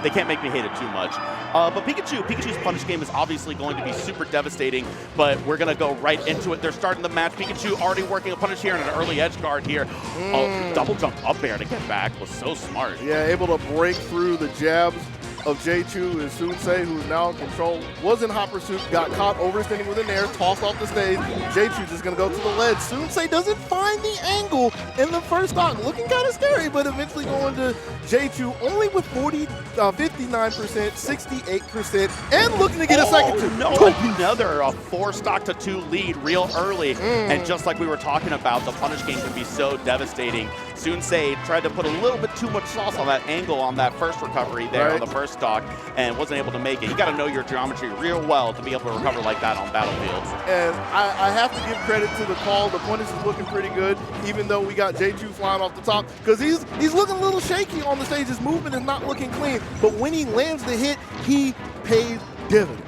they can't make me hate it too much. But Pikachu's punish game is obviously going to be super devastating, but we're going to go right into it. They're starting the match. Pikachu already working a punish here and an early edge guard here. Oh, double jump up air to get back was so smart. Yeah, able to break through the jabs of JChu and Soonsay, who's now in control, was in hot pursuit, got caught overextending with an air, tossed off the stage. JChu just going to go to the ledge. Soonsay doesn't find the angle in the first stock. Looking kind of scary, but eventually going to JChu only with 59%, 68%, and looking to get a second two. No, another 4-stock-to-2 lead real early. And just like we were talking about, the punish game can be so devastating. Soonsay tried to put a little bit too much sauce on that angle on that first recovery there on the first stock and wasn't able to make it. You got to know your geometry real well to be able to recover like that on battlefields. And I have to give credit to the call. The punish is looking pretty good, even though we got JChu flying off the top, because he's looking a little shaky on the stage. His movement is not looking clean, but when he lands the hit, he pays dividends.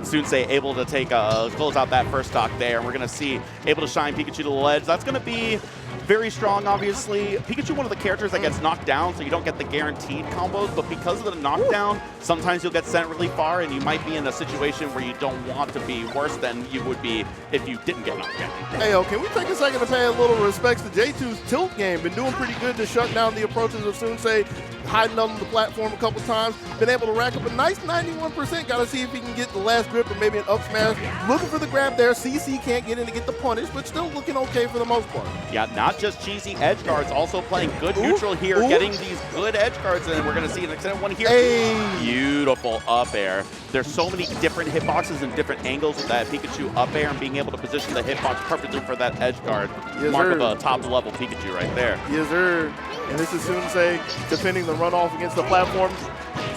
Soonsay able to take close out that first stock there, and we're going to see able to shine Pikachu to the ledge. That's going to be very strong, obviously. Pikachu, one of the characters that gets knocked down, so you don't get the guaranteed combos, but because of the knockdown, sometimes you'll get sent really far, and you might be in a situation where you don't want to be, worse than you would be if you didn't get knocked down. Hey, can we take a second to pay a little respects to JChu's tilt game? Been doing pretty good to shut down the approaches of Soonsay, hiding on the platform a couple times, been able to rack up a nice 91%. Got to see if he can get the last grip or maybe an up smash. Looking for the grab there. CC can't get in to get the punish, but still looking okay for the most part. Yeah, not just cheesy edge guards, also playing good neutral here, getting these good edge guards, and we're going to see an extended one here. Hey. Beautiful up air. There's so many different hitboxes and different angles with that Pikachu up air, and being able to position the hitbox perfectly for that edge guard. Mark of a top-level Pikachu right there. Yes, sir. And this is Soonsay defending the runoff against the platform.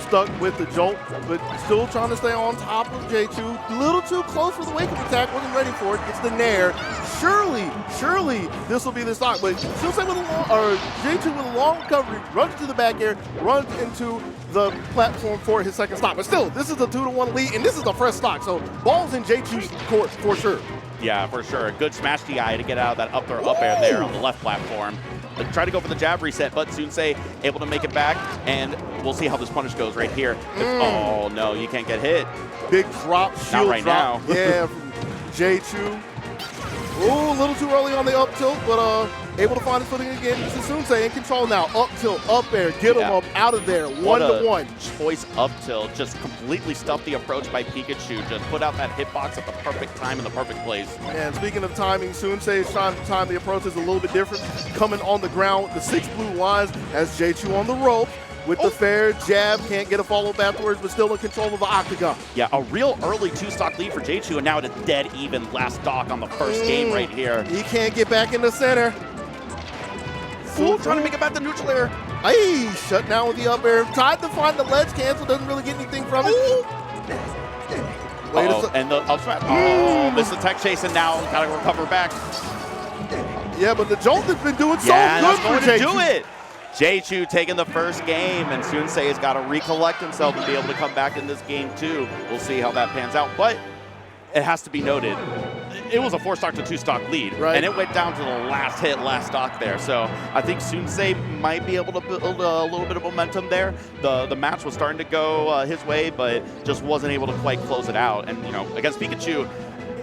Stuck with the jolt, but still trying to stay on top of JChu. A little too close for the wake-up attack. Wasn't ready for it. Gets the nair. Surely this will be the stock. But Soonsay with JChu with a long recovery, runs to the back air, runs into the platform for his second stock. But still, this is a 2-1 lead, and this is the first stock. So ball's in JChu's court for sure. Yeah, for sure. A good smash DI to get out of that up throw up air there on the left platform. Try to go for the jab reset, but Soonsay able to make it back, and we'll see how this punish goes right here. Oh, no, you can't get hit. Big drop, shield Not right drop. now. Yeah, from JChu. Ooh, a little too early on the up tilt, but able to find his footing again. This is Soonsay in control now. Up tilt, up air, get him up out of there. 1-1. Choice up tilt, just completely stuffed the approach by Pikachu. Just put out that hitbox at the perfect time in the perfect place. And speaking of timing, Soonsay is trying to time the approaches a little bit different. Coming on the ground with the 6 blue lines as JChu on the rope. With the fair jab, can't get a follow-up afterwards, but still in control of the octagon. Yeah, a real early 2-stock lead for JChu, and now at a dead even last stock on the first game right here. He can't get back in the center. Trying to make it back to neutral air. Hey, shut down with the up air. Tried to find the ledge cancel, doesn't really get anything from it. And the up smash. Oh, this is tech chase, and now got to recover back. Yeah, but the jolt has been doing so good for JChu. JChu. Do it. JChu taking the first game, and Soonsay has got to recollect himself and be able to come back in this game too. We'll see how that pans out, but it has to be noted, it was a 4-stock to 2-stock lead, and it went down to the last hit, last stock there. So I think Soonsay might be able to build a little bit of momentum there. The match was starting to go his way, but just wasn't able to quite close it out. And against Pikachu,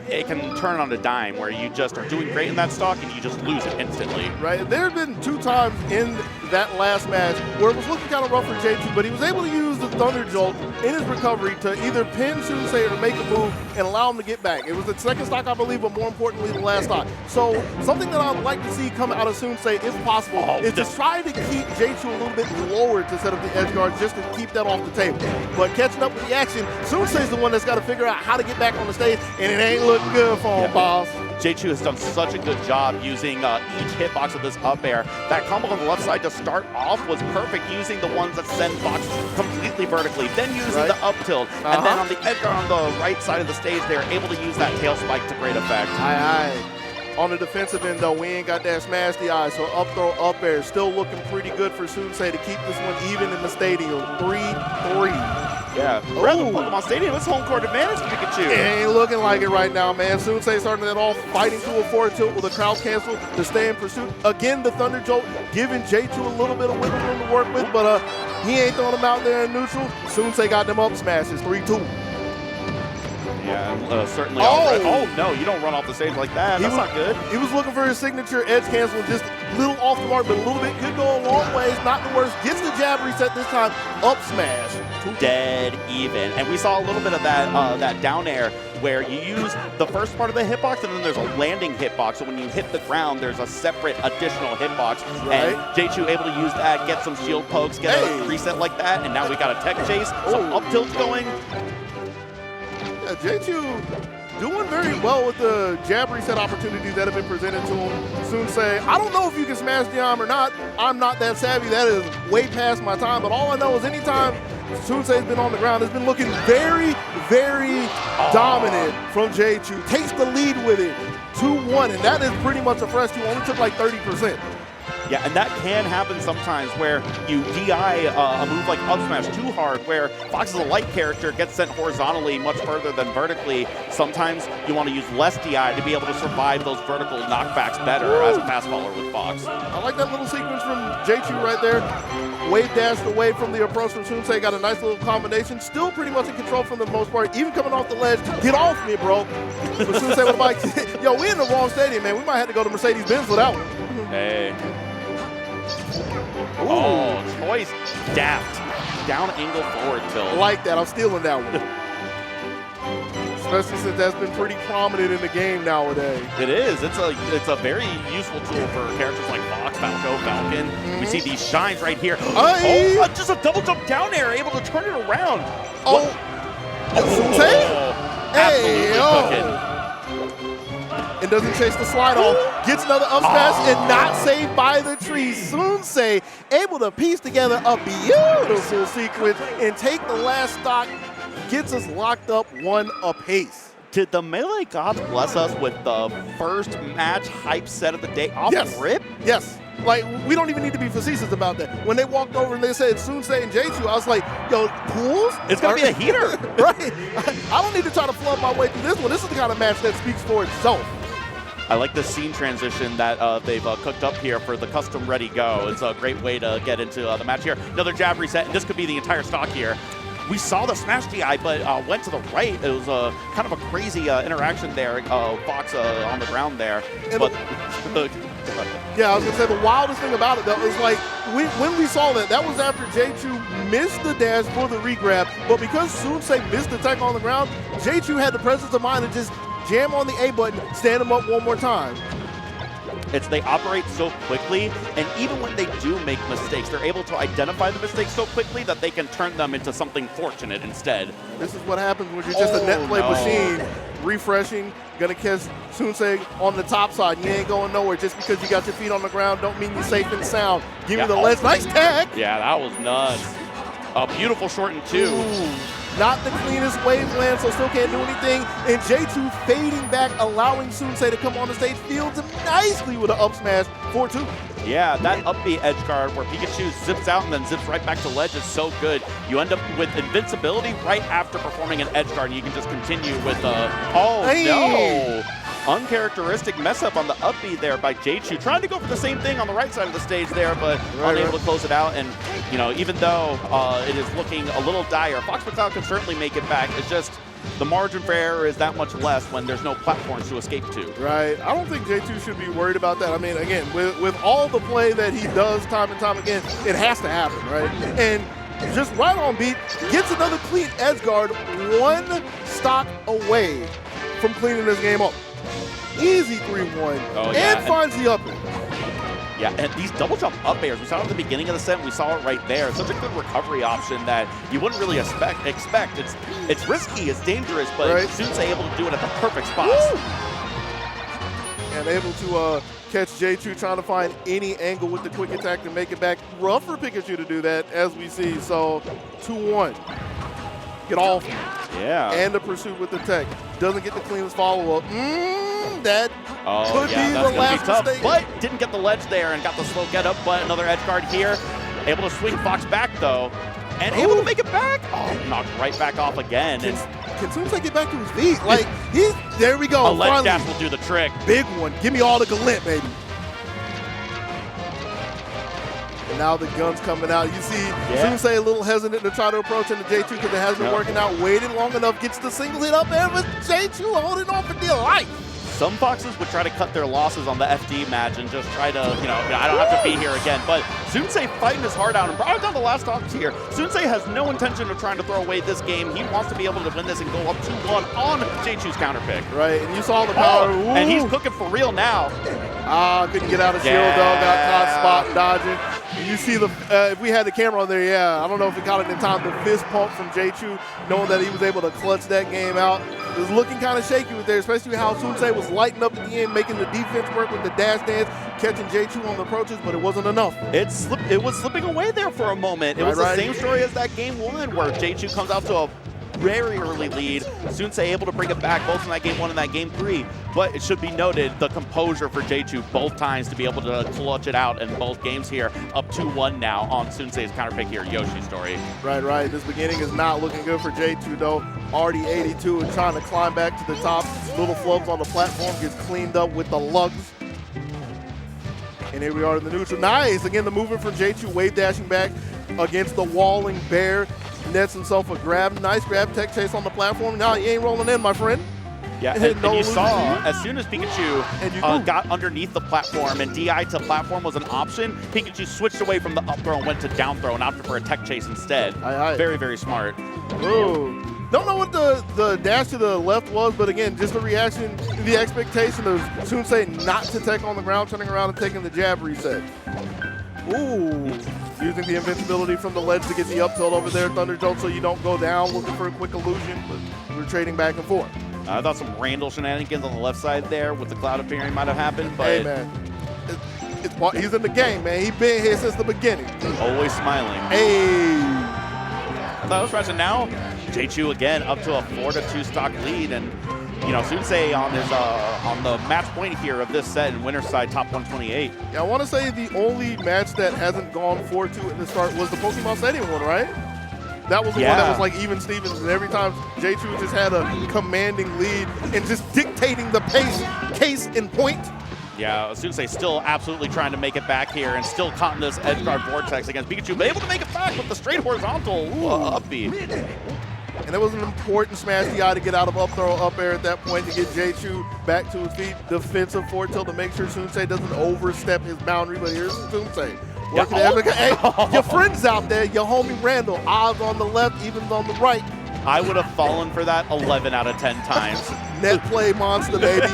it can turn on a dime where you just are doing great in that stock and you just lose it instantly. Right, there have been 2 times in that last match where it was looking kind of rough for JChu, but he was able to use the Thunder Jolt in his recovery to either pin Soonsay or make a move and allow him to get back. It was the second stock, I believe, but more importantly, the last stock. So something that I'd like to see come out of Soonsay, if possible, is to try to keep JChu a little bit lower to set up the edge guard just to keep that off the table. But catching up with the action, Soonsay's the one that's got to figure out how to get back on the stage, and it ain't looking good for him, boss. JChu has done such a good job using each hitbox of this up air. That combo on the left side to start off was perfect, using the ones that send box completely vertically, then using the up tilt, and then on the edge guard on the right side of the stage, they're able to use that tail spike to great effect. On the defensive end, though, we ain't got that smash DI, so up throw, up air, still looking pretty good for Soonsay to keep this one even in the stadium. 3-3. Yeah, we're at the Pokemon Stadium. It's home court advantage for Pikachu. It ain't looking like it right now, man. Soonsay starting that off, fighting to a forward tilt with a crowd cancel to stay in pursuit. Again, the Thunder Jolt giving JChu a little bit of wiggle room to work with, but he ain't throwing them out there in neutral. Soonsay got them up smashes, 3-2. Yeah, certainly. Oh, no, you don't run off the stage like that. That's not good. He was looking for his signature edge cancel, just a little off the mark, but a little bit. Could go a long ways, not the worst. Gets the jab reset this time, up smash. Dead even. And we saw a little bit of that that down air where you use the first part of the hitbox and then there's a landing hitbox. So when you hit the ground, there's a separate additional hitbox. Right. And JChu able to use that, get some shield pokes, get a reset like that, and now we got a tech chase, some up tilt going. Yeah, JChu doing very well with the jab reset opportunities that have been presented to him. Soonsay, I don't know if you can smash the arm or not. I'm not that savvy. That is way past my time. But all I know is anytime Soonsay's been on the ground, it's been looking very, very dominant from JChu. Takes the lead with it, 2-1, and that is pretty much a fresh 2. Only took like 30%. Yeah, and that can happen sometimes where you DI a move like up smash too hard, where Fox is a light character, gets sent horizontally much further than vertically. Sometimes you want to use less DI to be able to survive those vertical knockbacks better as a fast faller with Fox. I like that little sequence from JChu right there. Wave dashed away from the approach from Soonsay, got a nice little combination. Still pretty much in control for the most part, even coming off the ledge. Get off me, bro. But Soonsay was like, yo, we in the wrong stadium, man. We might have to go to Mercedes-Benz for that one. Hey. Oh, choice daft. Down angle forward tilt. I like that. I'm stealing that one. Especially since that's been pretty prominent in the game nowadays. It is. It's a very useful tool for characters like Fox, Falco, Falcon. We see these shines right here. Oh, just a double jump down air, able to turn it around. Absolutely cooking. And doesn't chase the slide off. Gets another up smash and not saved by the tree. Soonsay able to piece together a beautiful sequence and take the last stock. Gets us locked up 1 apace. Did the Melee Gods bless us with the first match hype set of the day off the rip? Yes. Like, we don't even need to be facetious about that. When they walked over and they said Soonsay and JChu, I was like, yo, pools? It's going to be a heater. Right. I don't need to try to flood my way through this one. This is the kind of match that speaks for itself. I like the scene transition that they've cooked up here for the custom ready go. It's a great way to get into the match here. Another jab reset, and this could be the entire stock here. We saw the smash DI, but went to the right. It was kind of a crazy interaction there. Fox on the ground there. But yeah, I was going to say the wildest thing about it, though, is like when we saw that was after JChu missed the dash for the regrab. But because Soonsay missed the tech on the ground, JChu had the presence of mind to just jam on the A button, stand him up one more time. They operate so quickly, and even when they do make mistakes, they're able to identify the mistakes so quickly that they can turn them into something fortunate instead. This is what happens when you're just a net play machine, refreshing, gonna catch Soonsay on the top side. You ain't going nowhere just because you got your feet on the ground. Don't mean you're safe and sound. Give me the ledge. Nice tag. Yeah, that was nuts. A beautiful shorten too. Not the cleanest waveland, so still can't do anything. And JChu fading back, allowing Soonsay to come on the stage, fields him nicely with an up smash, 4-2. Yeah, that up B edge guard where Pikachu zips out and then zips right back to ledge is so good. You end up with invincibility right after performing an edge guard, and you can just continue with no! Uncharacteristic mess up on the up B there by JChu. Trying to go for the same thing on the right side of the stage there, but unable to close it out. And, you know, even though it is looking a little dire, Fox McCloud can certainly make it back. It's just the margin for error is that much less when there's no platforms to escape to. Right. I don't think JChu should be worried about that. I mean, again, with all the play that he does time and time again, it has to happen, right? And just right on beat, gets another clean edge guard, 1 stock away from cleaning this game up. Easy 3-1, and finds the up air. Yeah, and these double jump up airs, we saw it at the beginning of the set, we saw it right there. Such a good recovery option that you wouldn't really expect. It's risky, it's dangerous, but Soonsay able to do it at the perfect spots. And able to catch JChu trying to find any angle with the quick attack to make it back. Rough for Pikachu to do that, as we see. So 2-1. Get off. Yeah. And the pursuit with the tech. Doesn't get the cleanest follow-up. That could be the last mistake. But didn't get the ledge there and got the slow get up, but another edge guard here. Able to swing Fox back, though. and able to make it back. Oh, knocked right back off again. And can Soonsay get back to his feet? Like, there we go. A ledge dash will do the trick. Big one. Give me all the glint, baby. And now the gun's coming out. You see Soonsay a little hesitant to try to approach into JChu because it hasn't been working out. Waited long enough, gets the single hit up there, but JChu holding on for dear life. Some Foxes would try to cut their losses on the FD match and just try to, I don't have to be here again. But Soonsay fighting his heart out. And I was on the last talks here. Soonsay has no intention of trying to throw away this game. He wants to be able to win this and go up 2-1 on JChu's counter pick. Right, and you saw the power. And he's cooking for real now. Couldn't get out of shield, though. Got caught spot dodging. You see if we had the camera on there, I don't know if we caught it in time, the fist pump from JChu, knowing that he was able to clutch that game out. It was looking kind of shaky with there, especially how Soonsay was lighting up at the end, making the defense work with the dash dance, catching JChu on the approaches, but it wasn't enough. It was slipping away there for a moment. It was the same story as that game 1 where JChu comes out to a very early lead. Soonsay able to bring it back both in that game 1 and that game 3. But it should be noted, the composure for JChu both times to be able to clutch it out in both games here. Up 2-1 now on Soonsay's counter pick here, Yoshi's story. Right. This beginning is not looking good for JChu, though. Already 82 and trying to climb back to the top. Little flubs on the platform, gets cleaned up with the lugs. And here we are in the neutral. Nice. Again, the movement from JChu, wave dashing back against the walling bear. Nets himself a grab. Nice grab tech chase on the platform. Now you ain't rolling in, my friend. Yeah, and you saw, as soon as Pikachu got underneath the platform and DI to platform was an option, Pikachu switched away from the up throw and went to down throw and opted for a tech chase instead. Very, very smart. Ooh. Don't know what the dash to the left was, but again, just the reaction, the expectation of Soonsay not to tech on the ground, turning around and taking the jab reset. Ooh. Using the invincibility from the ledge to get the up tilt over there, Thunder Jolt, so you don't go down, looking for a quick illusion, but we're trading back and forth. I thought some Randall shenanigans on the left side there with the cloud appearing might have happened, but hey, man. He's in the game, man. He's been here since the beginning. Always smiling. Hey. That was fresh, and now JChu again up to a 4-2 stock lead, and Soonsay on the match point here of this set in winner's side, top 128. Yeah, I want to say the only match that hasn't gone 4-2 at the start was the Pokemon Stadium one, right? That was the one that was like even Stevens, and every time JChu just had a commanding lead and just dictating the pace, case in point. Yeah, Soonsay still absolutely trying to make it back here and still caught in this edge guard vortex against Pikachu, but able to make it back with the straight horizontal up B. And it was an important smash DI to get out of up throw, up air at that point to get JChu back to his feet. Defensive forward tilt to make sure Soonsay doesn't overstep his boundary, but here's Soonsay. Working hey, your friends out there, your homie Randall, odds on the left, evens on the right. I would have fallen for that 11 out of 10 times. Net play monster, baby.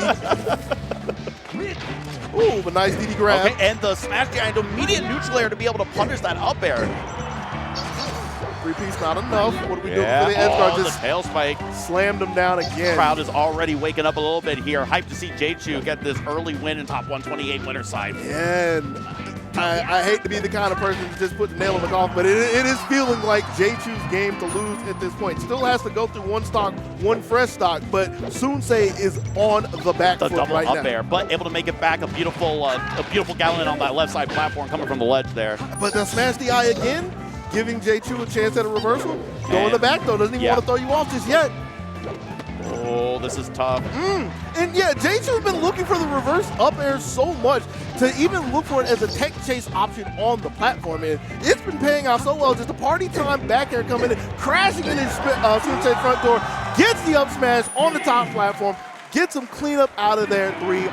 Ooh, but nice DD grab. Okay, and the smash DI into immediate neutral air to be able to punish that up air. 3-piece not enough. What do we do for the edge guard? Just the tail spike. Slammed him down again. Crowd is already waking up a little bit here. Hyped to see JChu get this early win in top 128 winner side. And I hate to be the kind of person to just put the nail in the coffin, but it is feeling like JChu's game to lose at this point. Still has to go through one stock, one fresh stock, but Soonsay is on the back foot double right up now. There, but able to make it back. A beautiful gallon on that left side platform coming from the ledge there. But the smash DI again, giving JChu a chance at a reversal. Go in the back though, doesn't even want to throw you off just yet. Oh, this is tough. And yeah, JChu's been looking for the reverse up air so much to even look for it as a tech chase option on the platform. And it's been paying out so well. Just a party time back air coming in, crashing in his Soonsay front door, gets the up smash on the top platform, gets him clean up out of there, 3-1.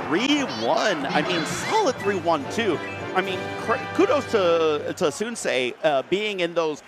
3-1. I mean, solid 3-1 too. I mean, kudos to Soonsay being in those